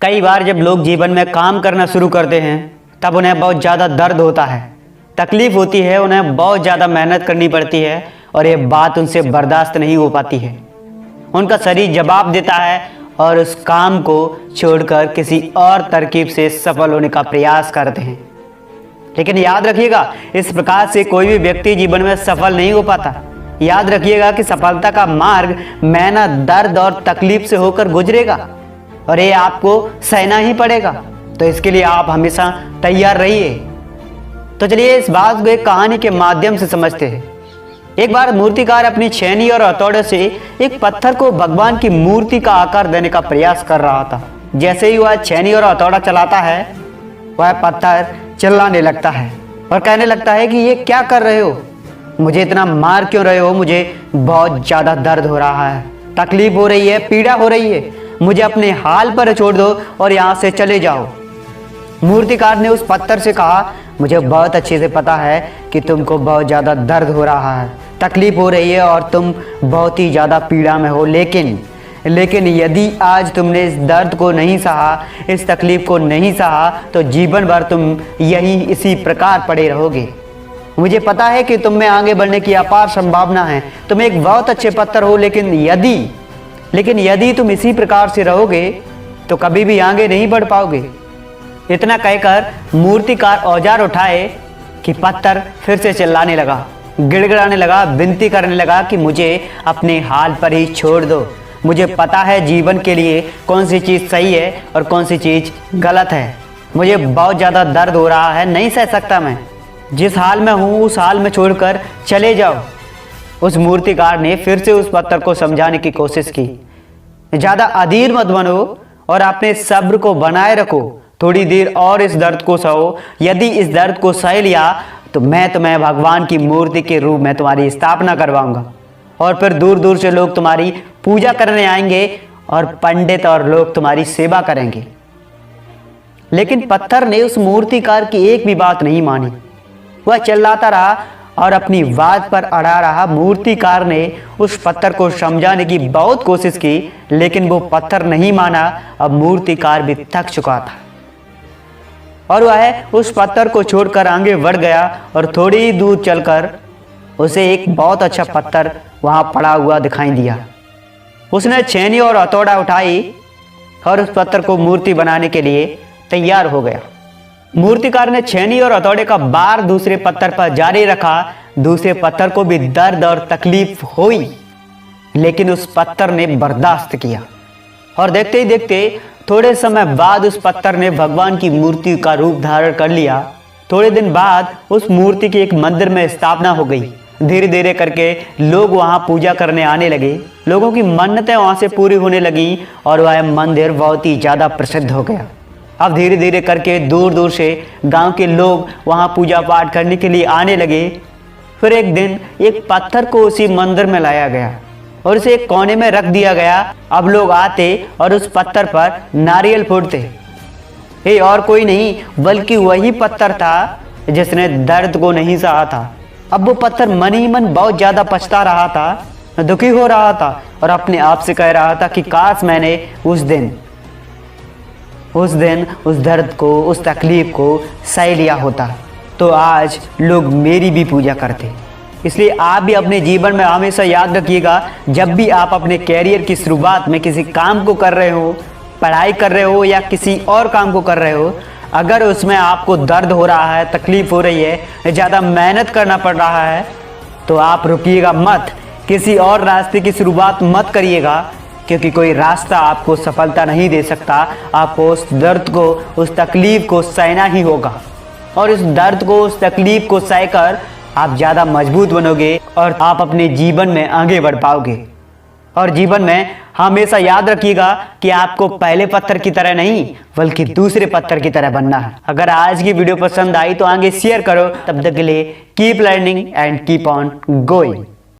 कई बार जब लोग जीवन में काम करना शुरू करते हैं तब उन्हें बहुत ज़्यादा दर्द होता है, तकलीफ होती है, उन्हें बहुत ज़्यादा मेहनत करनी पड़ती है और ये बात उनसे बर्दाश्त नहीं हो पाती है। उनका शरीर जवाब देता है और उस काम को छोड़कर किसी और तरकीब से सफल होने का प्रयास करते हैं। लेकिन याद रखिएगा, इस प्रकार से कोई भी व्यक्ति जीवन में सफल नहीं हो पाता। याद रखिएगा कि सफलता का मार्ग मेहनत, दर्द और तकलीफ से होकर गुजरेगा और ये आपको सहना ही पड़ेगा। तो इसके लिए आप हमेशा तैयार रहिए। तो चलिए इस बात को एक कहानी के माध्यम से समझते हैं। एक बार मूर्तिकार अपनी छेनी और हथौड़े से एक पत्थर को भगवान की मूर्ति का आकार देने का प्रयास कर रहा था। जैसे ही वह छेनी और हथौड़ा चलाता है, वह पत्थर चिल्लाने लगता है और कहने लगता है कि ये क्या कर रहे हो, मुझे इतना मार क्यों रहे हो, मुझे बहुत ज़्यादा दर्द हो रहा है, तकलीफ हो रही है, पीड़ा हो रही है, मुझे अपने हाल पर छोड़ दो और यहाँ से चले जाओ। मूर्तिकार ने उस पत्थर से कहा, मुझे बहुत अच्छे से पता है कि तुमको बहुत ज़्यादा दर्द हो रहा है, तकलीफ हो रही है और तुम बहुत ही ज़्यादा पीड़ा में हो, लेकिन यदि आज तुमने इस दर्द को नहीं सहा, इस तकलीफ को नहीं सहा, तो जीवन भर तुम यहीं इसी प्रकार पड़े रहोगे। मुझे पता है कि तुम में आगे बढ़ने की अपार संभावना है, तुम एक बहुत अच्छे पत्थर हो, लेकिन यदि तुम इसी प्रकार से रहोगे तो कभी भी आगे नहीं बढ़ पाओगे। इतना कहकर मूर्तिकार औजार उठाए कि पत्थर फिर से चिल्लाने लगा, गिड़गिड़ाने लगा, विनती करने लगा कि मुझे अपने हाल पर ही छोड़ दो। मुझे पता है जीवन के लिए कौन सी चीज़ सही है और कौन सी चीज़ गलत है। मुझे बहुत ज़्यादा दर्द हो रहा है, नहीं सह सकता मैं, जिस हाल में हूँ उस हाल में छोड़कर चले जाओ। उस मूर्तिकार ने फिर से उस पत्थर को समझाने की कोशिश की, ज़्यादा अधीर मत बनो और अपने सब्र को बनाए रखो, थोड़ी देर और इस दर्द को सहो। यदि इस दर्द को सह लिया तो मैं तुम्हें भगवान की मूर्ति के रूप में तुम्हारी स्थापना करवाऊंगा और फिर दूर दूर से लोग तुम्हारी पूजा करने आएंगे और पंडित और लोग तुम्हारी सेवा करेंगे। लेकिन पत्थर ने उस मूर्तिकार की एक भी बात नहीं मानी। वह चिल्लाता रहा और अपनी बात पर अड़ा रहा। मूर्तिकार ने उस पत्थर को समझाने की बहुत कोशिश की, लेकिन वो पत्थर नहीं माना। अब मूर्तिकार भी थक चुका था और वह उस पत्थर को छोड़कर आगे बढ़ गया और थोड़ी दूर चलकर उसे एक बहुत अच्छा पत्थर वहां पड़ा हुआ दिखाई दिया। उसने छेनी और हथौड़ा उठाई और उस पत्थर को मूर्ति बनाने के लिए तैयार हो गया। मूर्तिकार ने छेनी और हथौड़े का बार दूसरे पत्थर पर जारी रखा। दूसरे पत्थर को भी दर्द और तकलीफ हुई, लेकिन उस पत्थर ने बर्दाश्त किया और देखते ही देखते थोड़े समय बाद उस पत्थर ने भगवान की मूर्ति का रूप धारण कर लिया। थोड़े दिन बाद उस मूर्ति की एक मंदिर में स्थापना हो गई। धीरे धीरे करके लोग वहां पूजा करने आने लगे। लोगों की मन्नतें वहां से पूरी होने लगी और वह मंदिर बहुत ही ज्यादा प्रसिद्ध हो गया। अब धीरे धीरे करके दूर दूर से गांव के लोग वहां पूजा पाठ करने के लिए आने लगे। फिर एक दिन एक पत्थर को उसी मंदिर में लाया गया और उसे एक कोने में रख दिया गया। अब लोग आते और उस पत्थर पर नारियल फोड़ते। ये और कोई नहीं बल्कि वही पत्थर था जिसने दर्द को नहीं सहा था। अब वो पत्थर मन ही मन बहुत ज्यादा पछता रहा था, दुखी हो रहा था और अपने आप से कह रहा था कि काश मैंने उस दिन उस दर्द को, उस तकलीफ को सह लिया होता तो आज लोग मेरी भी पूजा करते। इसलिए आप भी अपने जीवन में हमेशा याद रखिएगा, जब भी आप अपने कैरियर की शुरुआत में किसी काम को कर रहे हो, पढ़ाई कर रहे हो या किसी और काम को कर रहे हो, अगर उसमें आपको दर्द हो रहा है, तकलीफ हो रही है, ज़्यादा मेहनत करना पड़ रहा है, तो आप रुकिएगा मत, किसी और रास्ते की शुरुआत मत करिएगा, क्योंकि कोई रास्ता आपको सफलता नहीं दे सकता। आपको उस दर्द को, उस तकलीफ को सहना ही होगा और इस दर्द को, उस तकलीफ को सहकर आप ज़्यादा मजबूत बनोगे और आप अपने जीवन में आगे बढ़ पाओगे। और जीवन में हमेशा याद रखिएगा कि आपको पहले पत्थर की तरह नहीं बल्कि दूसरे पत्थर की तरह बनना है। अगर आज की वीडियो पसंद आई तो आगे शेयर करो। तब तक के लिए keep learning and keep on going.